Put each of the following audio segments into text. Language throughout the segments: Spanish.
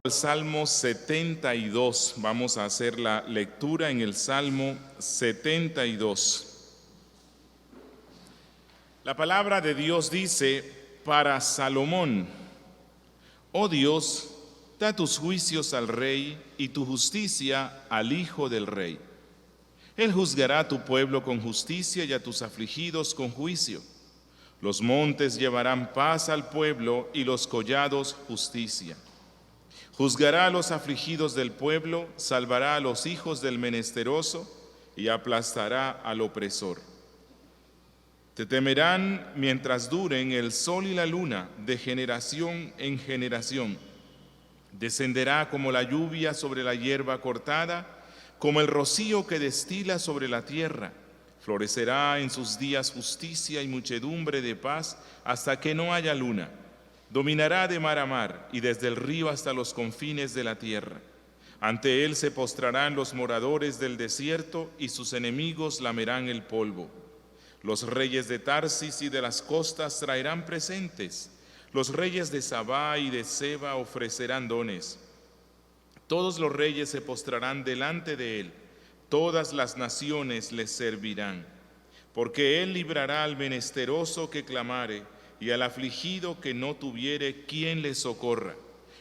El Salmo 72, vamos a hacer la lectura en el Salmo 72. La palabra de Dios dice para Salomón: oh Dios, da tus juicios al rey y tu justicia al hijo del rey. Él juzgará a tu pueblo con justicia y a tus afligidos con juicio. Los montes llevarán paz al pueblo y los collados justicia. Juzgará a los afligidos del pueblo, salvará a los hijos del menesteroso y aplastará al opresor. Te temerán mientras duren el sol y la luna, de generación en generación. Descenderá como la lluvia sobre la hierba cortada, como el rocío que destila sobre la tierra. Florecerá en sus días justicia y muchedumbre de paz hasta que no haya luna. Dominará de mar a mar y desde el río hasta los confines de la tierra. Ante él se postrarán los moradores del desierto y sus enemigos lamerán el polvo. Los reyes de Tarsis y de las costas traerán presentes. Los reyes de Sabá y de Seba ofrecerán dones. Todos los reyes se postrarán delante de él. Todas las naciones le servirán. Porque él librará al menesteroso que clamare, y al afligido que no tuviere quien le socorra.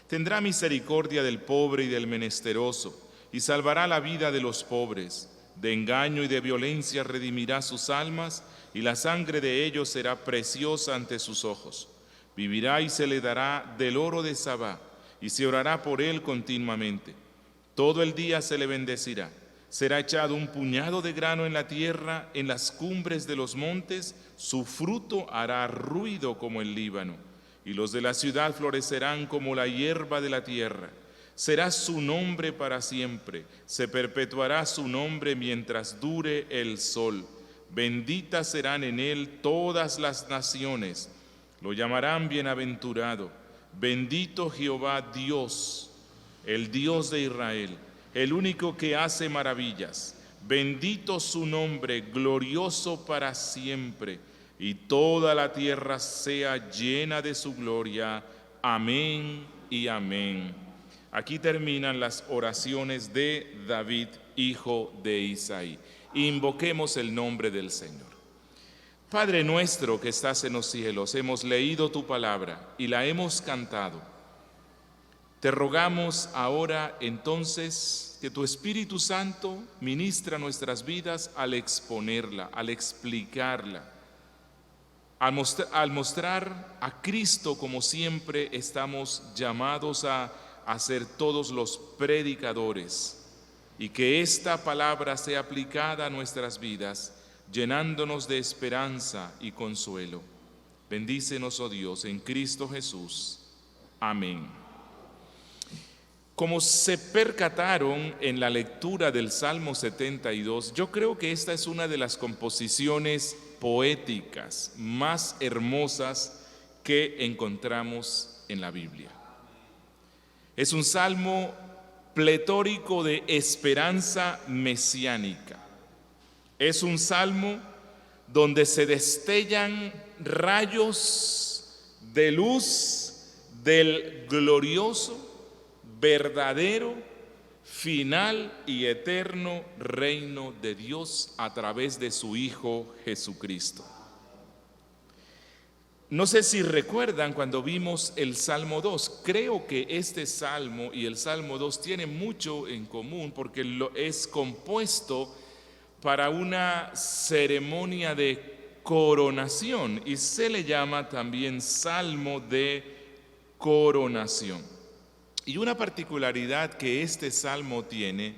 Tendrá misericordia del pobre y del menesteroso, y salvará la vida de los pobres. De engaño y de violencia redimirá sus almas, y la sangre de ellos será preciosa ante sus ojos. Vivirá y se le dará del oro de Sabá, y se orará por él continuamente. Todo el día se le bendecirá. Será echado un puñado de grano en la tierra, en las cumbres de los montes, su fruto hará ruido como el Líbano, y los de la ciudad florecerán como la hierba de la tierra. Será su nombre para siempre, se perpetuará su nombre mientras dure el sol. Benditas serán en él todas las naciones, lo llamarán bienaventurado. Bendito Jehová Dios, el Dios de Israel, el único que hace maravillas. Bendito su nombre, glorioso para siempre, y toda la tierra sea llena de su gloria. Amén y amén. Aquí terminan las oraciones de David, hijo de Isaí. Invoquemos el nombre del Señor. Padre nuestro que estás en los cielos, hemos leído tu palabra y la hemos cantado. Te rogamos ahora entonces que tu Espíritu Santo ministra nuestras vidas al exponerla, al explicarla, al mostrar a Cristo como siempre estamos llamados a ser todos los predicadores, y que esta palabra sea aplicada a nuestras vidas, llenándonos de esperanza y consuelo. Bendícenos, oh Dios, en Cristo Jesús. Amén. Como se percataron en la lectura del Salmo 72, yo creo que esta es una de las composiciones poéticas más hermosas que encontramos en la Biblia. Es un salmo pletórico de esperanza mesiánica. Es un salmo donde se destellan rayos de luz del glorioso, verdadero, final y eterno reino de Dios a través de su Hijo Jesucristo. No sé si recuerdan cuando vimos el Salmo 2, creo que este Salmo y el Salmo 2 tienen mucho en común porque es compuesto para una ceremonia de coronación y se le llama también Salmo de coronación. Y una particularidad que este salmo tiene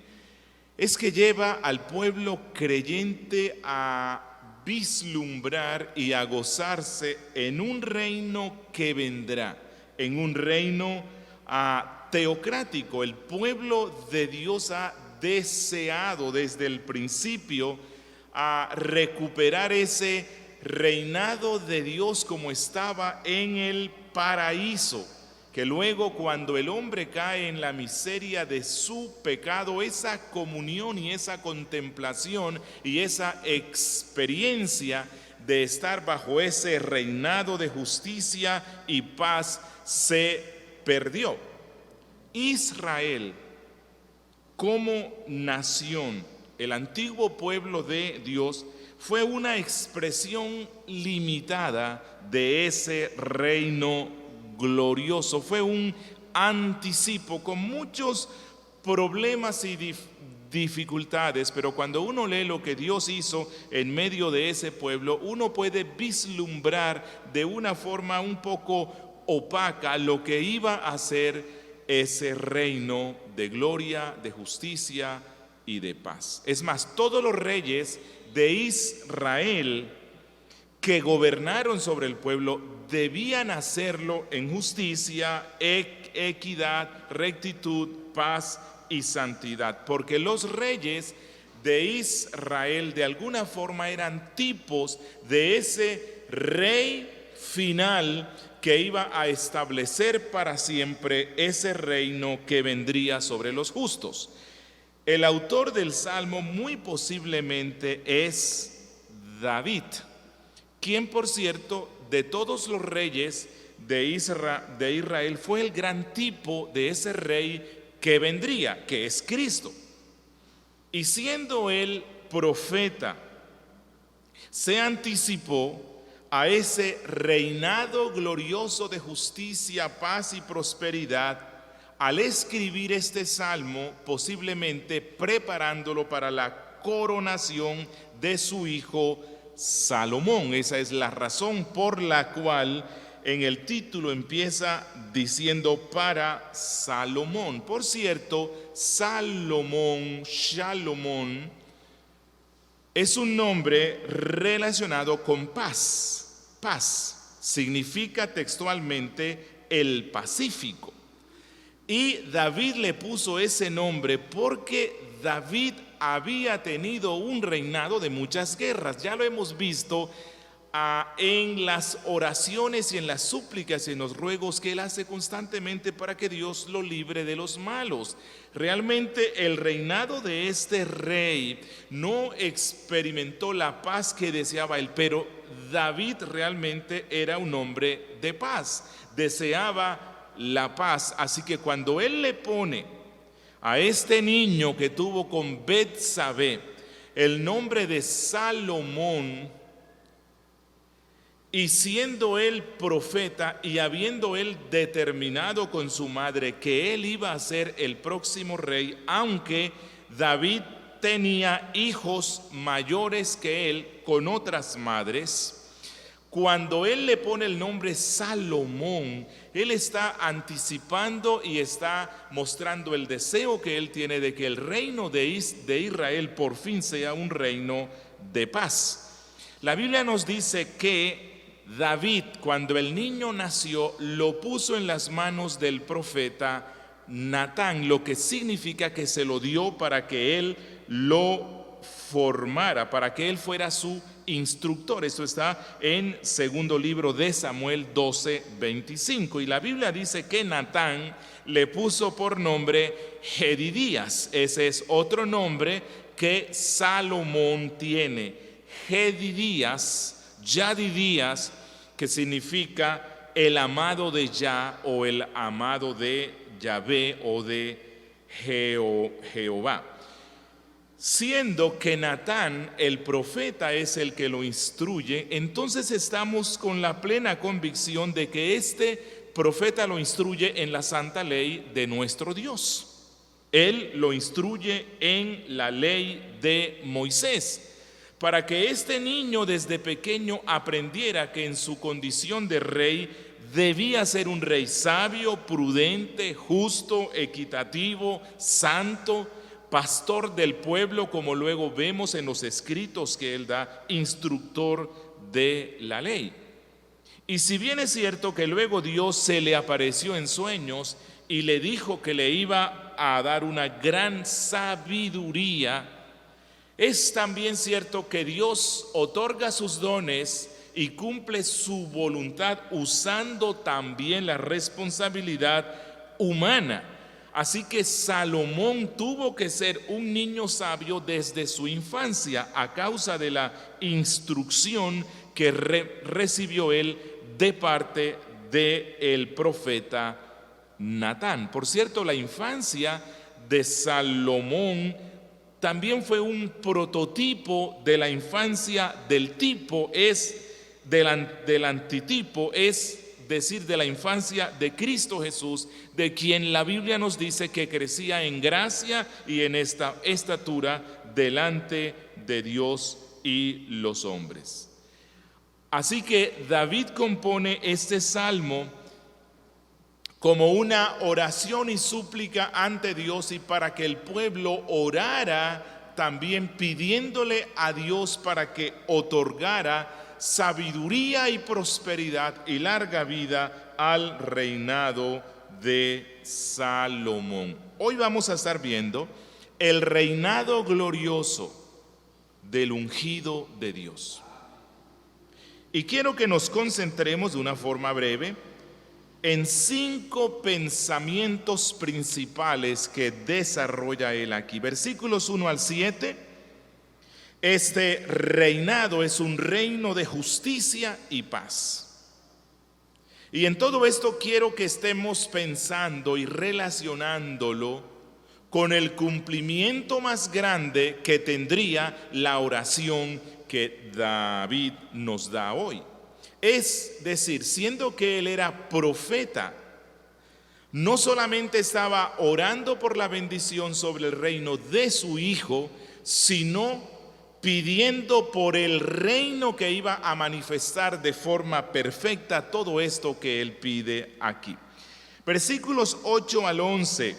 es que lleva al pueblo creyente a vislumbrar y a gozarse en un reino que vendrá, en un reino teocrático. El pueblo de Dios ha deseado desde el principio a recuperar ese reinado de Dios como estaba en el paraíso, que luego cuando el hombre cae en la miseria de su pecado, esa comunión y esa contemplación y esa experiencia de estar bajo ese reinado de justicia y paz se perdió. Israel como nación, el antiguo pueblo de Dios, fue una expresión limitada de ese reino glorioso. Fue un anticipo con muchos problemas y dificultades, pero cuando uno lee lo que Dios hizo en medio de ese pueblo, uno puede vislumbrar de una forma un poco opaca lo que iba a ser ese reino de gloria, de justicia y de paz. Es más, todos los reyes de Israel que gobernaron sobre el pueblo debían hacerlo en justicia, equidad, rectitud, paz y santidad, porque los reyes de Israel de alguna forma eran tipos de ese rey final que iba a establecer para siempre ese reino que vendría sobre los justos. El autor del Salmo muy posiblemente es David, quien por cierto de todos los reyes de Israel fue el gran tipo de ese rey que vendría, que es Cristo. Y siendo él profeta, se anticipó a ese reinado glorioso de justicia, paz y prosperidad al escribir este salmo, posiblemente preparándolo para la coronación de su hijo Salomón. Esa es la razón por la cual en el título empieza diciendo para Salomón. Por cierto, Salomón, Shalomón, es un nombre relacionado con paz. Paz significa textualmente el Pacífico. Y David le puso ese nombre porque David había tenido un reinado de muchas guerras. Ya lo hemos visto en las oraciones y en las súplicas y en los ruegos que él hace constantemente para que Dios lo libre de los malos. Realmente el reinado de este rey no experimentó la paz que deseaba él, pero David realmente era un hombre de paz, deseaba la paz. Así que cuando él le pone a este niño que tuvo con Betsabé el nombre de Salomón, y siendo él profeta y habiendo él determinado con su madre que él iba a ser el próximo rey, aunque David tenía hijos mayores que él con otras madres, cuando él le pone el nombre Salomón, él está anticipando y está mostrando el deseo que él tiene de que el reino de Israel por fin sea un reino de paz. La Biblia nos dice que David, cuando el niño nació, lo puso en las manos del profeta Natán, lo que significa que se lo dio para que él lo formara, para que él fuera su instructor. Esto está en segundo libro de Samuel 12:25. Y la Biblia dice que Natán le puso por nombre Jedidías. Ese es otro nombre que Salomón tiene. Jedidías, Yadidías, que significa el amado de Yah o el amado de Yahvé o de Jehová. Siendo que Natán, el profeta, es el que lo instruye, entonces estamos con la plena convicción de que este profeta lo instruye en la santa ley de nuestro Dios. Él lo instruye en la ley de Moisés, para que este niño desde pequeño aprendiera que en su condición de rey debía ser un rey sabio, prudente, justo, equitativo, santo, pastor del pueblo, como luego vemos en los escritos que él da, instructor de la ley. Y si bien es cierto que luego Dios se le apareció en sueños y le dijo que le iba a dar una gran sabiduría, es también cierto que Dios otorga sus dones y cumple su voluntad usando también la responsabilidad humana. Así que Salomón tuvo que ser un niño sabio desde su infancia a causa de la instrucción que recibió él de parte del profeta Natán. Por cierto, la infancia de Salomón también fue un prototipo de la infancia del del antitipo, es decir, de la infancia de Cristo Jesús, de quien la Biblia nos dice que crecía en gracia y en esta estatura delante de Dios y los hombres. Así que David compone este salmo como una oración y súplica ante Dios y para que el pueblo orara también pidiéndole a Dios para que otorgara sabiduría y prosperidad y larga vida al reinado de Salomón. Hoy vamos a estar viendo el reinado glorioso del ungido de Dios. Y quiero que nos concentremos de una forma breve en 5 pensamientos principales que desarrolla él aquí. Versículos 1 al 7. Este reinado es un reino de justicia y paz. Y en todo esto quiero que estemos pensando y relacionándolo con el cumplimiento más grande que tendría la oración que David nos da hoy. Es decir, siendo que él era profeta, no solamente estaba orando por la bendición sobre el reino de su hijo, sino pidiendo por el reino que iba a manifestar de forma perfecta todo esto que él pide aquí. Versículos 8 al 11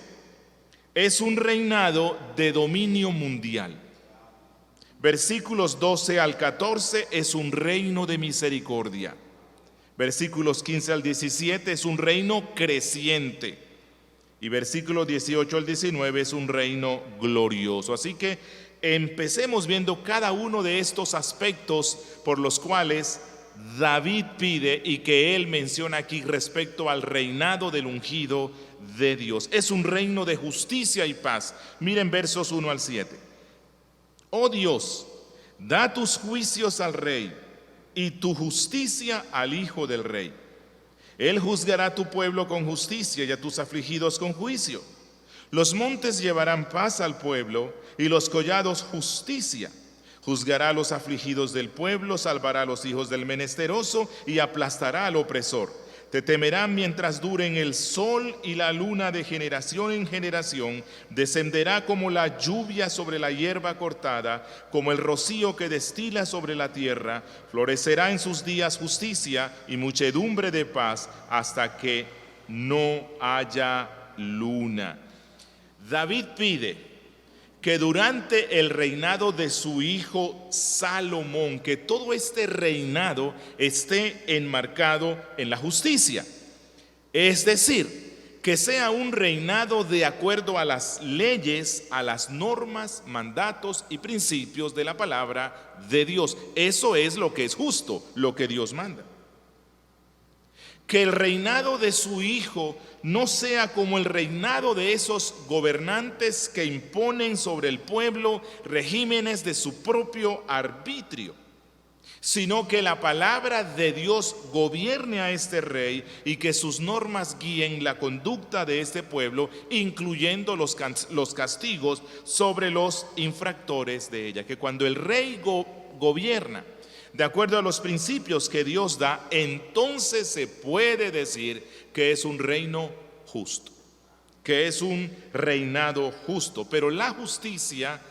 es un reinado de dominio mundial. Versículos 12 al 14 es un reino de misericordia. Versículos 15 al 17 es un reino creciente. Y versículos 18 al 19 es un reino glorioso. Así que empecemos viendo cada uno de estos aspectos por los cuales David pide y que él menciona aquí respecto al reinado del ungido de Dios. Es un reino de justicia y paz. Miren versos 1 al 7. Oh Dios, da tus juicios al rey y tu justicia al hijo del rey. Él juzgará a tu pueblo con justicia y a tus afligidos con juicio. Los montes llevarán paz al pueblo y los collados justicia. Juzgará a los afligidos del pueblo, salvará a los hijos del menesteroso y aplastará al opresor. Te temerán mientras duren el sol y la luna, de generación en generación. Descenderá como la lluvia sobre la hierba cortada, como el rocío que destila sobre la tierra. Florecerá en sus días justicia y muchedumbre de paz hasta que no haya luna. David pide que durante el reinado de su hijo Salomón, que todo este reinado esté enmarcado en la justicia. Es decir, que sea un reinado de acuerdo a las leyes, a las normas, mandatos y principios de la palabra de Dios. Eso es lo que es justo, lo que Dios manda. Que el reinado de su hijo no sea como el reinado de esos gobernantes que imponen sobre el pueblo regímenes de su propio arbitrio, sino que la palabra de Dios gobierne a este rey y que sus normas guíen la conducta de este pueblo, incluyendo los castigos sobre los infractores de ella. Que cuando el rey gobierna de acuerdo a los principios que Dios da, entonces se puede decir que es un reino justo, que es un reinado justo. Pero la justicia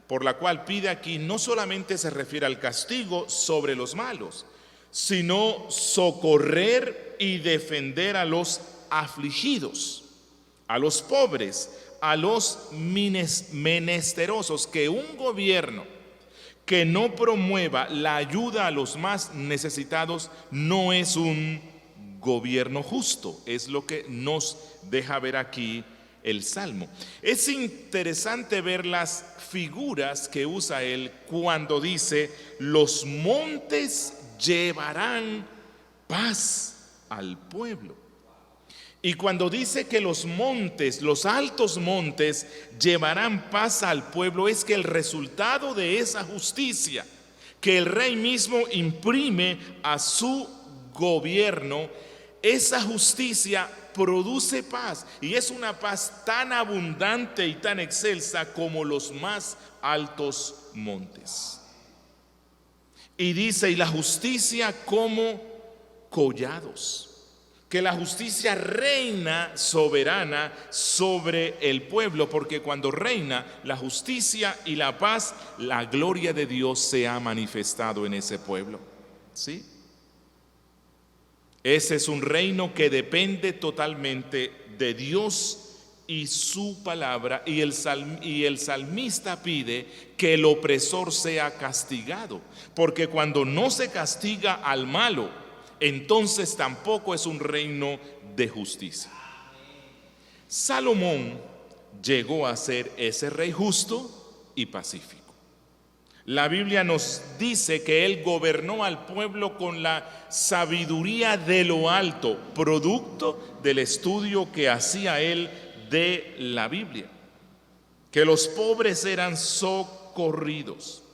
por la cual pide aquí no solamente se refiere al castigo sobre los malos, sino socorrer y defender a los afligidos, a los pobres, a los menesterosos. Que un gobierno que no promueva la ayuda a los más necesitados no es un gobierno justo. Es lo que nos deja ver aquí el Salmo. Es interesante ver las figuras que usa él cuando dice: los montes llevarán paz al pueblo. Y cuando dice que los montes, los altos montes, llevarán paz al pueblo, es que el resultado de esa justicia que el rey mismo imprime a su gobierno esa justicia produce paz, y es una paz tan abundante y tan excelsa como los más altos montes. Y dice, y la justicia como collados, que la justicia reina soberana sobre el pueblo, porque cuando reina la justicia y la paz, la gloria de Dios se ha manifestado en ese pueblo. ¿Sí? Ese es un reino que depende totalmente de Dios y su palabra, y el salmista pide que el opresor sea castigado, porque cuando no se castiga al malo, entonces tampoco es un reino de justicia. Salomón llegó a ser ese rey justo y pacífico. La Biblia nos dice que él gobernó al pueblo con la sabiduría de lo alto, producto del estudio que hacía él de la Biblia, que los pobres eran socorridos,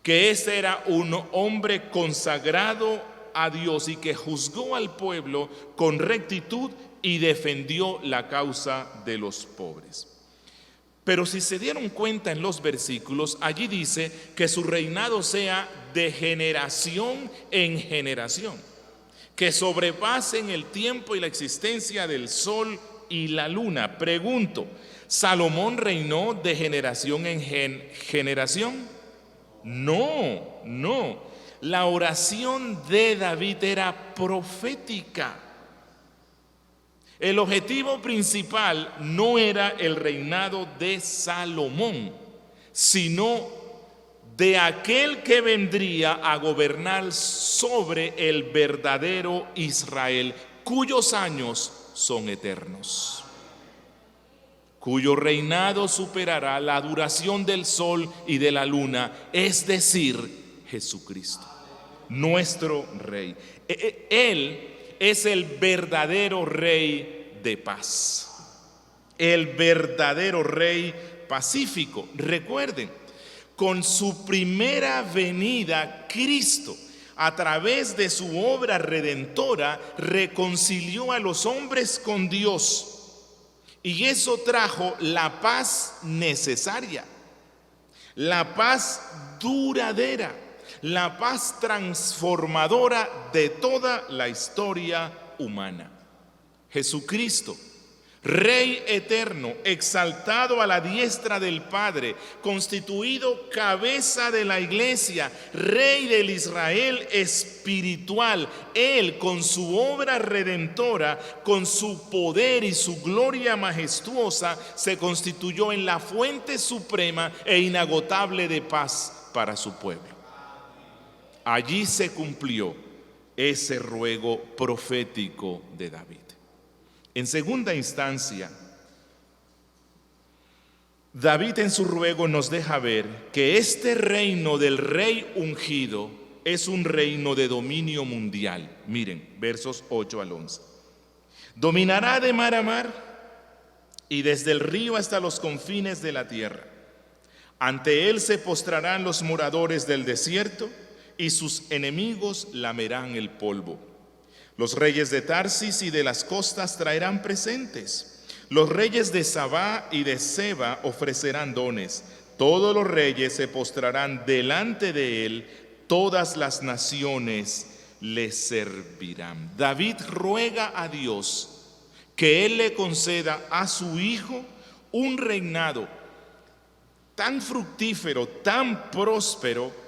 que ese era un hombre consagrado a Dios y que juzgó al pueblo con rectitud y defendió la causa de los pobres. Pero si se dieron cuenta en los versículos, allí dice que su reinado sea de generación en generación, que sobrepasen el tiempo y la existencia del sol y la luna. Pregunto, ¿Salomón reinó de generación en generación? No. La oración de David era profética. El objetivo principal no era el reinado de Salomón, sino de aquel que vendría a gobernar sobre el verdadero Israel, cuyos años son eternos, cuyo reinado superará la duración del sol y de la luna, es decir, Jesucristo, nuestro Rey. Él es el verdadero Rey de paz, el verdadero Rey pacífico. Recuerden, con su primera venida, Cristo, a través de su obra redentora, reconcilió a los hombres con Dios, y eso trajo la paz necesaria, la paz duradera, la paz transformadora de toda la historia humana. Jesucristo, Rey eterno, exaltado a la diestra del Padre, constituido cabeza de la iglesia, Rey del Israel espiritual. Él, con su obra redentora, con su poder y su gloria majestuosa, se constituyó en la fuente suprema e inagotable de paz para su pueblo. Allí se cumplió ese ruego profético de David. En segunda instancia, David en su ruego nos deja ver que este reino del rey ungido es un reino de dominio mundial. Miren, versos 8 al 11. Dominará de mar a mar y desde el río hasta los confines de la tierra. Ante él se postrarán los moradores del desierto y sus enemigos lamerán el polvo. Los reyes de Tarsis y de las costas traerán presentes. Los reyes de Sabá y de Seba ofrecerán dones. Todos los reyes se postrarán delante de él. Todas las naciones le servirán. David ruega a Dios que él le conceda a su hijo un reinado tan fructífero, tan próspero,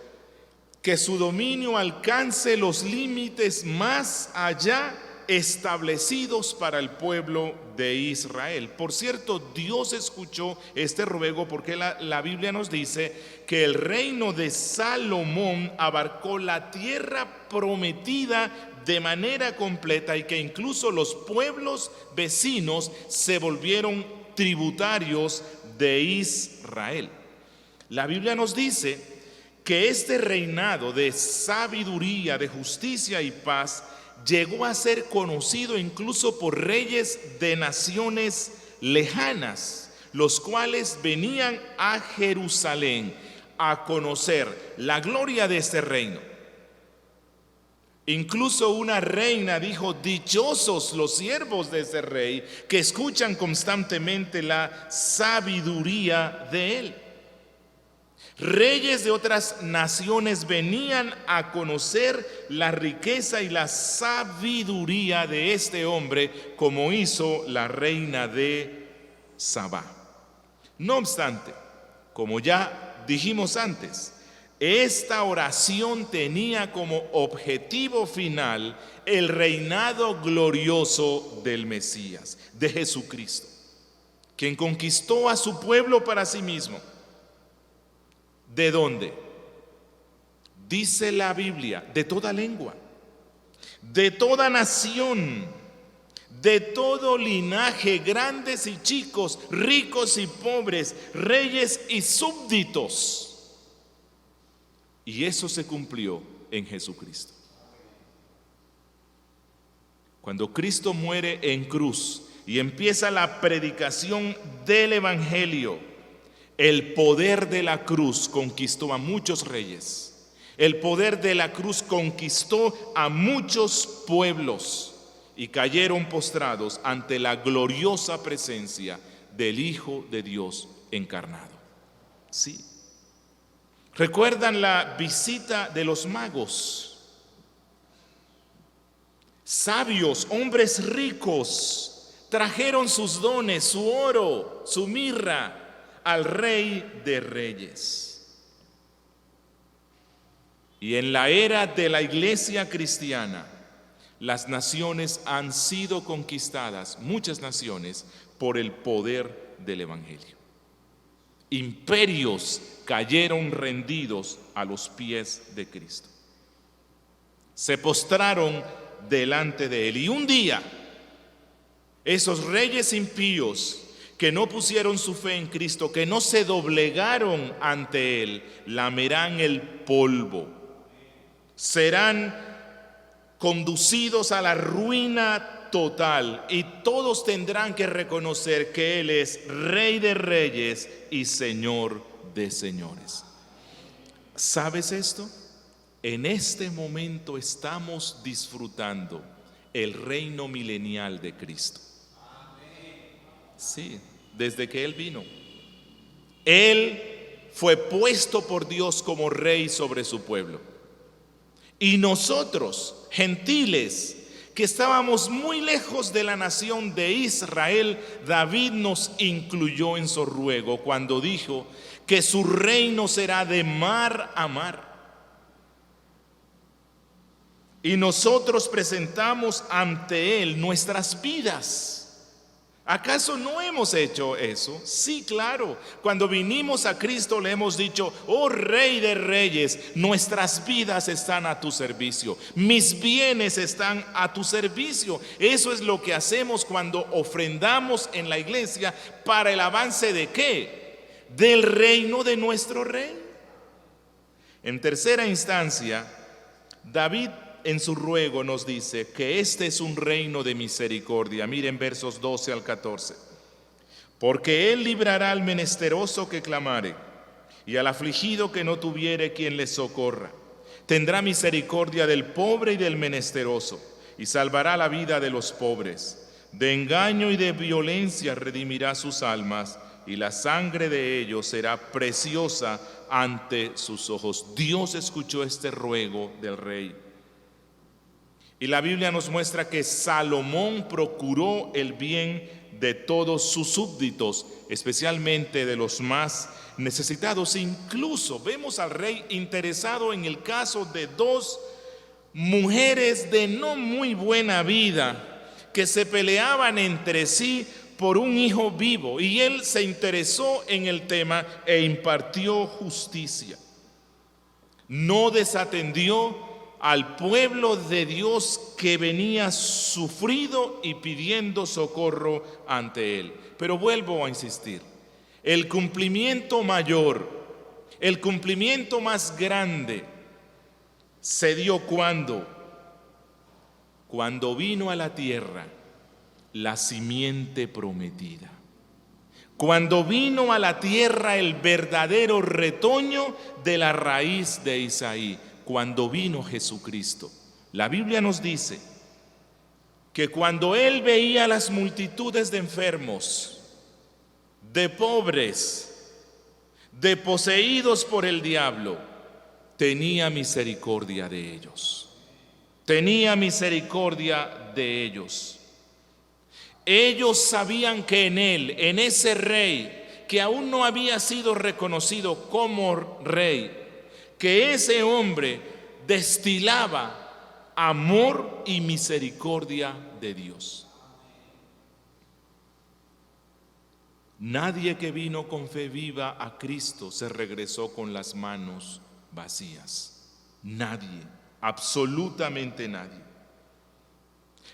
que su dominio alcance los límites más allá establecidos para el pueblo de Israel. Por cierto, Dios escuchó este ruego porque la Biblia nos dice que el reino de Salomón abarcó la tierra prometida de manera completa y que incluso los pueblos vecinos se volvieron tributarios de Israel. La Biblia nos dice que este reinado de sabiduría, de justicia y paz llegó a ser conocido incluso por reyes de naciones lejanas, los cuales venían a Jerusalén a conocer la gloria de este reino. Incluso una reina dijo: dichosos los siervos de ese rey que escuchan constantemente la sabiduría de él. Reyes de otras naciones venían a conocer la riqueza y la sabiduría de este hombre, como hizo la reina de Sabá. No obstante, como ya dijimos antes, esta oración tenía como objetivo final el reinado glorioso del Mesías, de Jesucristo, quien conquistó a su pueblo para sí mismo. ¿De dónde? Dice la Biblia: de toda lengua, de toda nación, de todo linaje, grandes y chicos, ricos y pobres, reyes y súbditos. Y eso se cumplió en Jesucristo. Cuando Cristo muere en cruz y empieza la predicación del Evangelio, el poder de la cruz conquistó a muchos reyes. El poder de la cruz conquistó a muchos pueblos y cayeron postrados ante la gloriosa presencia del Hijo de Dios encarnado. Sí. ¿Recuerdan la visita de los magos? Sabios, hombres ricos, trajeron sus dones, su oro, su mirra, al Rey de Reyes. Y en la era de la iglesia cristiana, las naciones han sido conquistadas, muchas naciones, por el poder del Evangelio. Imperios cayeron rendidos a los pies de Cristo. Se postraron delante de Él. Y un día, esos reyes impíos que no pusieron su fe en Cristo, que no se doblegaron ante Él, lamerán el polvo. Serán conducidos a la ruina total y todos tendrán que reconocer que Él es Rey de Reyes y Señor de señores. ¿Sabes esto? En este momento estamos disfrutando el reino milenial de Cristo. Sí, desde que Él vino. Él fue puesto por Dios como rey sobre su pueblo. Y nosotros, gentiles, que estábamos muy lejos de la nación de Israel, David nos incluyó en su ruego cuando dijo que su reino será de mar a mar. Y nosotros presentamos ante Él nuestras vidas. ¿Acaso no hemos hecho eso? Sí, claro. Cuando vinimos a Cristo le hemos dicho: oh Rey de Reyes, nuestras vidas están a tu servicio, mis bienes están a tu servicio. Eso es lo que hacemos cuando ofrendamos en la iglesia para el avance ¿de qué? Del reino de nuestro Rey. En tercera instancia, David en su ruego nos dice que este es un reino de misericordia. Miren versos 12 al 14. Porque Él librará al menesteroso que clamare, y al afligido que no tuviere quien le socorra. Tendrá misericordia del pobre y del menesteroso, y salvará la vida de los pobres. De engaño y de violencia redimirá sus almas, y la sangre de ellos será preciosa ante sus ojos. Dios escuchó este ruego del rey. Y la Biblia nos muestra que Salomón procuró el bien de todos sus súbditos, especialmente de los más necesitados. Incluso vemos al rey interesado en el caso de dos mujeres de no muy buena vida que se peleaban entre sí por un hijo vivo, y él se interesó en el tema e impartió justicia. No desatendió al pueblo de Dios que venía sufrido y pidiendo socorro ante Él. Pero vuelvo a insistir, el cumplimiento mayor, el cumplimiento más grande se dio cuando vino a la tierra la simiente prometida. Cuando vino a la tierra el verdadero retoño de la raíz de Isaí. Cuando vino Jesucristo, La Biblia nos dice que cuando él veía las multitudes de enfermos, de pobres, de poseídos por el diablo, tenía misericordia de ellos. Tenía misericordia de ellos. Ellos sabían que en él, en ese rey, que aún no había sido reconocido como rey, que ese hombre destilaba amor y misericordia de Dios. Nadie que vino con fe viva a Cristo se regresó con las manos vacías. Nadie, absolutamente nadie.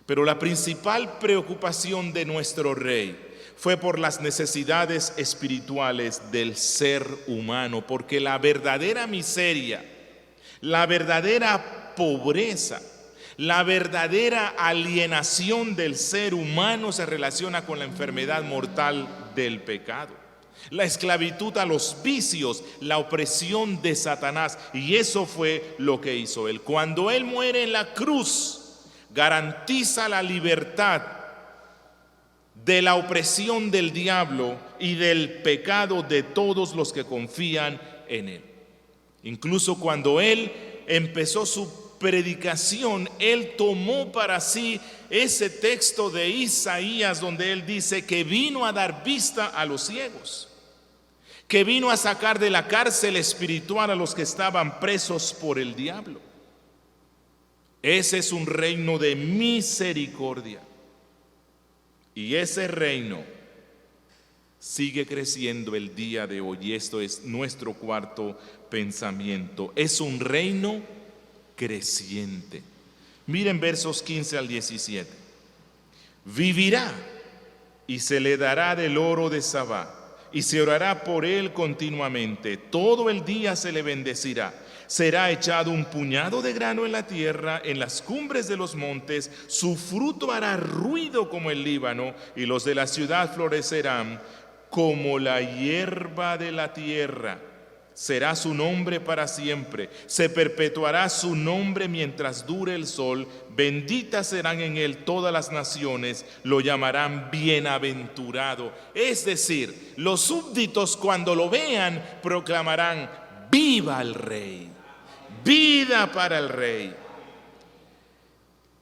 Pero la principal preocupación de nuestro rey fue por las necesidades espirituales del ser humano, porque la verdadera miseria, la verdadera pobreza, la verdadera alienación del ser humano se relaciona con la enfermedad mortal del pecado, la esclavitud a los vicios, la opresión de Satanás. Y eso fue lo que hizo él. Cuando él muere en la cruz, garantiza la libertad de la opresión del diablo y del pecado de todos los que confían en él. Incluso cuando él empezó su predicación, él tomó para sí ese texto de Isaías donde él dice que vino a dar vista a los ciegos, que vino a sacar de la cárcel espiritual a los que estaban presos por el diablo. Ese es un reino de misericordia. Y ese reino sigue creciendo el día de hoy. Y esto es nuestro cuarto pensamiento. Es un reino creciente. Miren versos 15 al 17. Vivirá y se le dará del oro de Sabá, y se orará por él continuamente. Todo el día se le bendecirá. Será echado un puñado de grano en la tierra, en las cumbres de los montes. Su fruto hará ruido como el Líbano, y los de la ciudad florecerán como la hierba de la tierra. Será su nombre para siempre. Se perpetuará su nombre mientras dure el sol. Benditas serán en él todas las naciones. Lo llamarán bienaventurado. Es decir, los súbditos cuando lo vean proclamarán: ¡viva el rey! ¡Vida para el rey!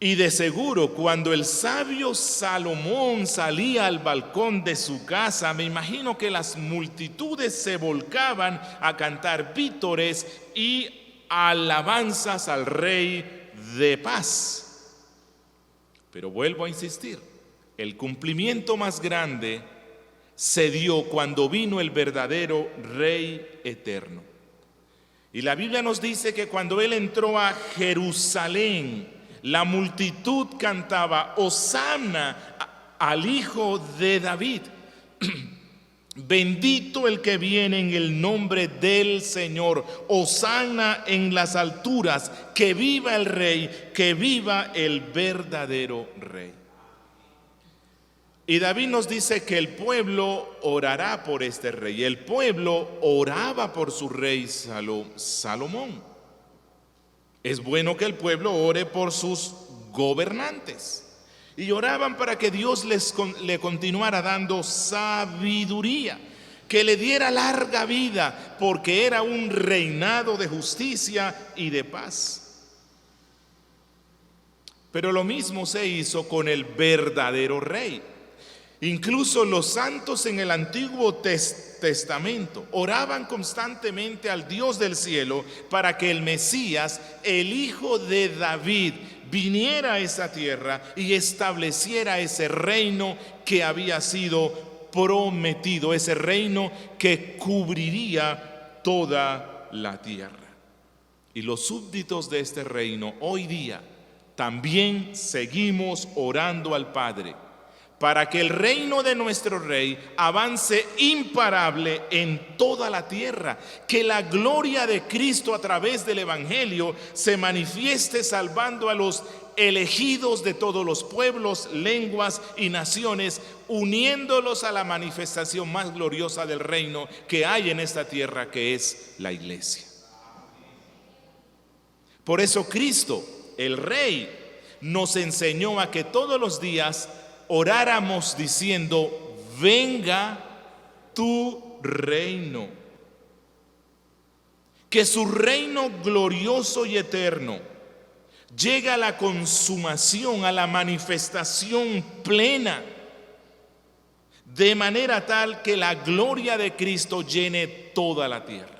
Y de seguro, cuando el sabio Salomón salía al balcón de su casa, me imagino que las multitudes se volcaban a cantar vítores y alabanzas al Rey de paz. Pero vuelvo a insistir, el cumplimiento más grande se dio cuando vino el verdadero Rey eterno. Y la Biblia nos dice que cuando él entró a Jerusalén, la multitud cantaba: Hosanna al Hijo de David. Bendito el que viene en el nombre del Señor. Hosanna en las alturas. Que viva el Rey, que viva el verdadero Rey. Y David nos dice que el pueblo orará por este rey. El pueblo oraba por su rey Salomón. Es bueno que el pueblo ore por sus gobernantes. Y oraban para que Dios le continuara dando sabiduría, que le diera larga vida, porque era un reinado de justicia y de paz. Pero lo mismo se hizo con el verdadero rey. Incluso los santos en el Antiguo Testamento oraban constantemente al Dios del cielo para que el Mesías, el Hijo de David, viniera a esa tierra y estableciera ese reino que había sido prometido, ese reino que cubriría toda la tierra. Y los súbditos de este reino hoy día también seguimos orando al Padre para que el reino de nuestro Rey avance imparable en toda la tierra, que la gloria de Cristo a través del Evangelio se manifieste salvando a los elegidos de todos los pueblos, lenguas y naciones, uniéndolos a la manifestación más gloriosa del reino que hay en esta tierra, que es la iglesia. Por eso Cristo el rey, nos enseñó a que todos los días oráramos diciendo: venga tu reino. Que su reino glorioso y eterno llegue a la consumación, a la manifestación plena, de manera tal que la gloria de Cristo llene toda la tierra.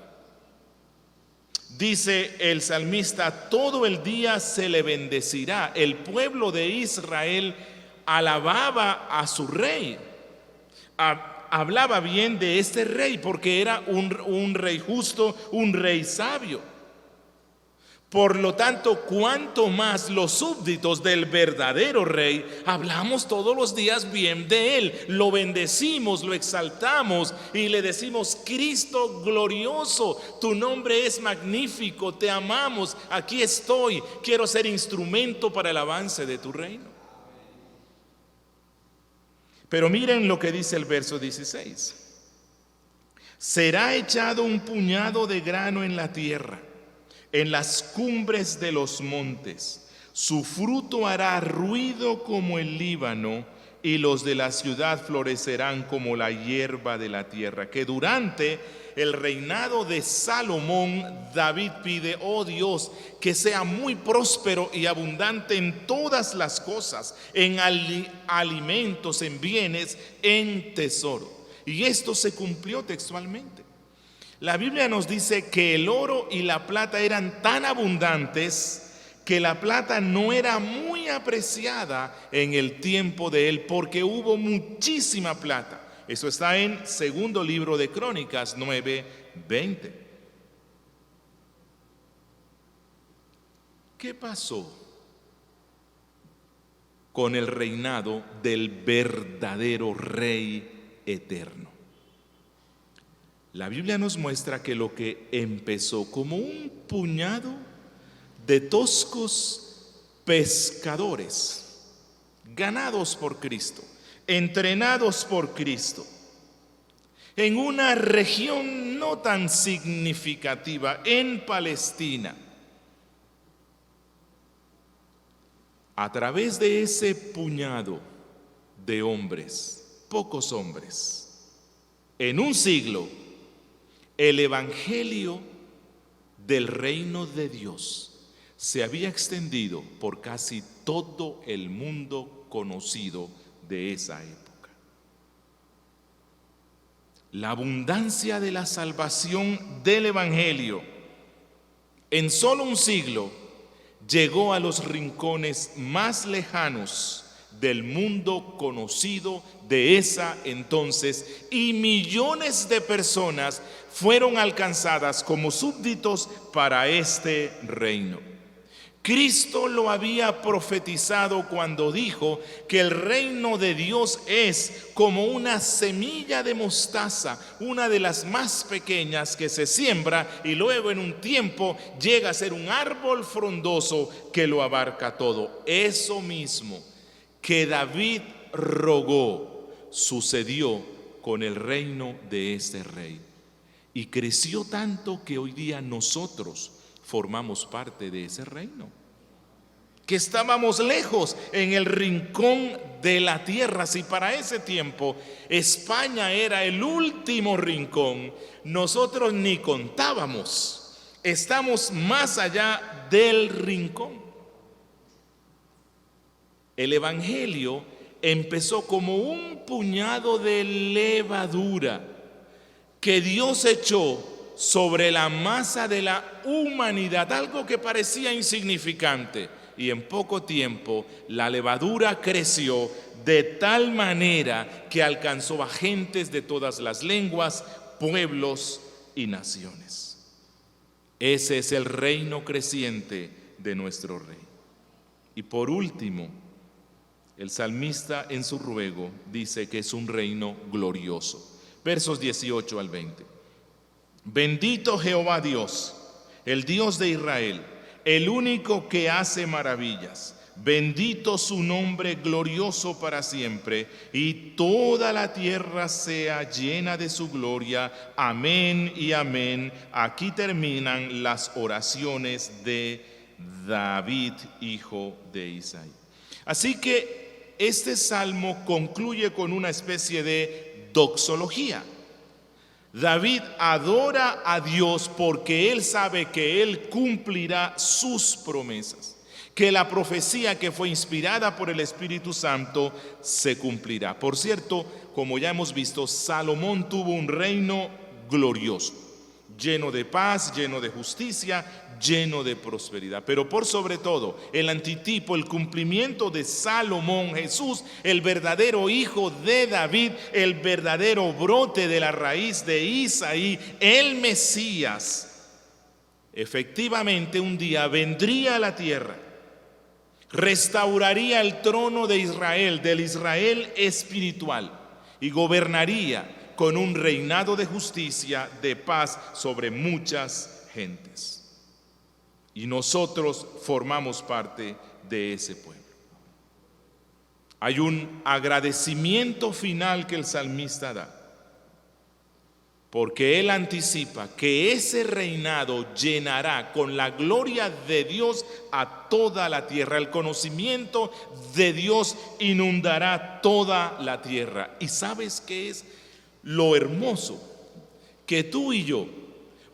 Dice el salmista: todo el día se le bendecirá. El pueblo de Israel alababa a su rey. Hablaba bien de este rey porque era un rey justo, un rey sabio. Por lo tanto, cuanto más los súbditos del verdadero rey, hablamos todos los días bien de él, lo bendecimos, lo exaltamos y le decimos: Cristo glorioso, tu nombre es magnífico, te amamos, aquí estoy, quiero ser instrumento para el avance de tu reino. Pero miren lo que dice el verso 16: será echado un puñado de grano en la tierra, en las cumbres de los montes. Su fruto hará ruido como el Líbano, y los de la ciudad florecerán como la hierba de la tierra. Que durante el reinado de Salomón, David pide: oh Dios, que sea muy próspero y abundante en todas las cosas, en alimentos, en bienes, en tesoro. Y esto se cumplió textualmente. La Biblia nos dice que el oro y la plata eran tan abundantes que la plata no era muy apreciada en el tiempo de él, porque hubo muchísima plata. Eso está en segundo libro de Crónicas 9:20. ¿Qué pasó con el reinado del verdadero Rey eterno? La Biblia nos muestra que lo que empezó como un puñado de toscos pescadores, ganados por Cristo, entrenados por Cristo, en una región no tan significativa, en Palestina, a través de ese puñado de hombres, pocos hombres, en un siglo, el evangelio del reino de Dios se había extendido por casi todo el mundo conocido de esa época. La abundancia de la salvación del evangelio en solo un siglo llegó a los rincones más lejanos del mundo conocido de esa entonces, y millones de personas fueron alcanzadas como súbditos para este reino. Cristo lo había profetizado cuando dijo que el reino de Dios es como una semilla de mostaza, una de las más pequeñas que se siembra y luego en un tiempo llega a ser un árbol frondoso que lo abarca todo. Eso mismo que David rogó sucedió con el reino de este rey, y creció tanto que hoy día nosotros formamos parte de ese reino. Que estábamos lejos en el rincón de la tierra. Si para ese tiempo España era el último rincón, nosotros ni contábamos. Estamos más allá del rincón. El evangelio empezó como un puñado de levadura que Dios echó sobre la masa de la humanidad, algo que parecía insignificante, y en poco tiempo la levadura creció de tal manera que alcanzó a gentes de todas las lenguas, pueblos y naciones. Ese es el reino creciente de nuestro Rey. Y por último, el salmista en su ruego dice que es un reino glorioso. Versos 18 al 20. Bendito Jehová Dios, el Dios de Israel, el único que hace maravillas. Bendito su nombre glorioso para siempre, y toda la tierra sea llena de su gloria. Amén y amén. Aquí terminan las oraciones de David, hijo de Isaí. Así que este salmo concluye con una especie de doxología. David adora a Dios porque él sabe que él cumplirá sus promesas, que la profecía que fue inspirada por el Espíritu Santo se cumplirá. Por cierto, como ya hemos visto, Salomón tuvo un reino glorioso, lleno de paz, lleno de justicia, lleno de prosperidad. Pero por sobre todo, el antitipo, el cumplimiento de Salomón, Jesús, el verdadero hijo de David, el verdadero brote de la raíz de Isaí, el Mesías, efectivamente un día vendría a la tierra, restauraría el trono de Israel, del Israel espiritual, y gobernaría con un reinado de justicia, de paz sobre muchas gentes. Y nosotros formamos parte de ese pueblo. Hay un agradecimiento final que el salmista da, porque él anticipa que ese reinado llenará con la gloria de Dios a toda la tierra. El conocimiento de Dios inundará toda la tierra. ¿Y sabes qué es lo hermoso? Que tú y yo,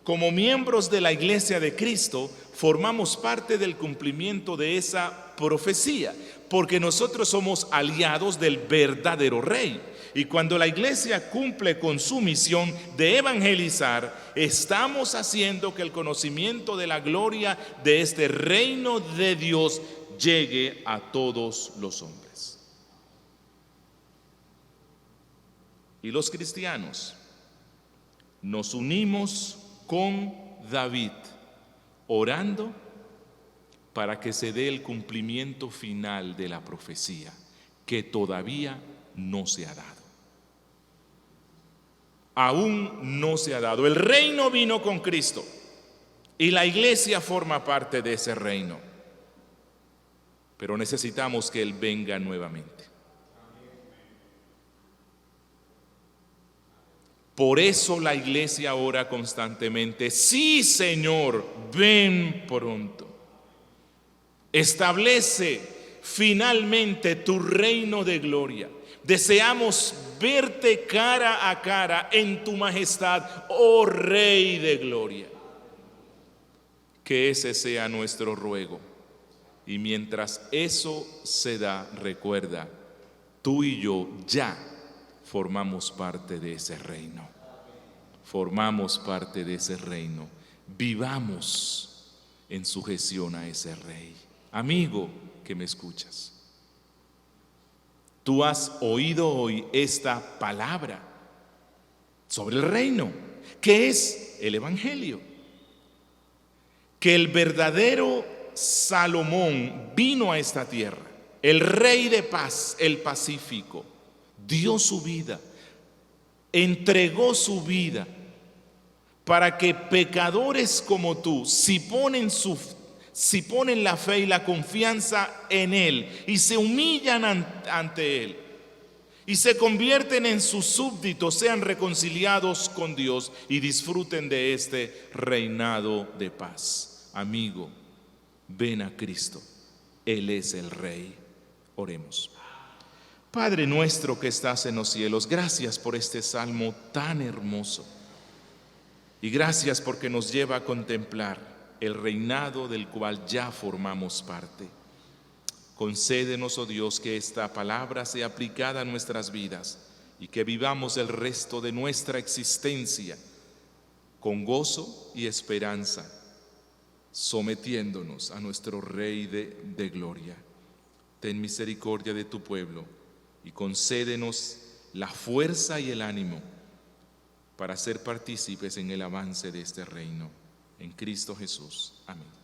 como miembros de la Iglesia de Cristo, formamos parte del cumplimiento de esa profecía, porque nosotros somos aliados del verdadero Rey. Y cuando la Iglesia cumple con su misión de evangelizar, estamos haciendo que el conocimiento de la gloria de este reino de Dios llegue a todos los hombres. Y los cristianos nos unimos con David, orando para que se dé el cumplimiento final de la profecía, que todavía no se ha dado. Aún no se ha dado. El reino vino con Cristo y la iglesia forma parte de ese reino, pero necesitamos que Él venga nuevamente. Por eso la iglesia ora constantemente: sí, Señor, ven pronto. Establece finalmente tu reino de gloria. Deseamos verte cara a cara en tu majestad, oh Rey de gloria. Que ese sea nuestro ruego. Y mientras eso se da, recuerda, tú y yo ya formamos parte de ese reino. Formamos parte de ese reino. Vivamos en sujeción a ese Rey. Amigo que me escuchas, tú has oído hoy esta palabra sobre el reino, que es el Evangelio. Que el verdadero Salomón vino a esta tierra, el Rey de paz, el pacífico, dio su vida, entregó su vida para que pecadores como tú, si ponen la fe y la confianza en Él y se humillan ante Él y se convierten en sus súbditos, sean reconciliados con Dios y disfruten de este reinado de paz. Amigo, ven a Cristo, Él es el Rey. Oremos. Padre nuestro que estás en los cielos, gracias por este salmo tan hermoso y gracias porque nos lleva a contemplar el reinado del cual ya formamos parte. Concédenos, oh Dios, que esta palabra sea aplicada a nuestras vidas y que vivamos el resto de nuestra existencia con gozo y esperanza, sometiéndonos a nuestro Rey de gloria. Ten misericordia de tu pueblo y concédenos la fuerza y el ánimo para ser partícipes en el avance de este reino. En Cristo Jesús. Amén.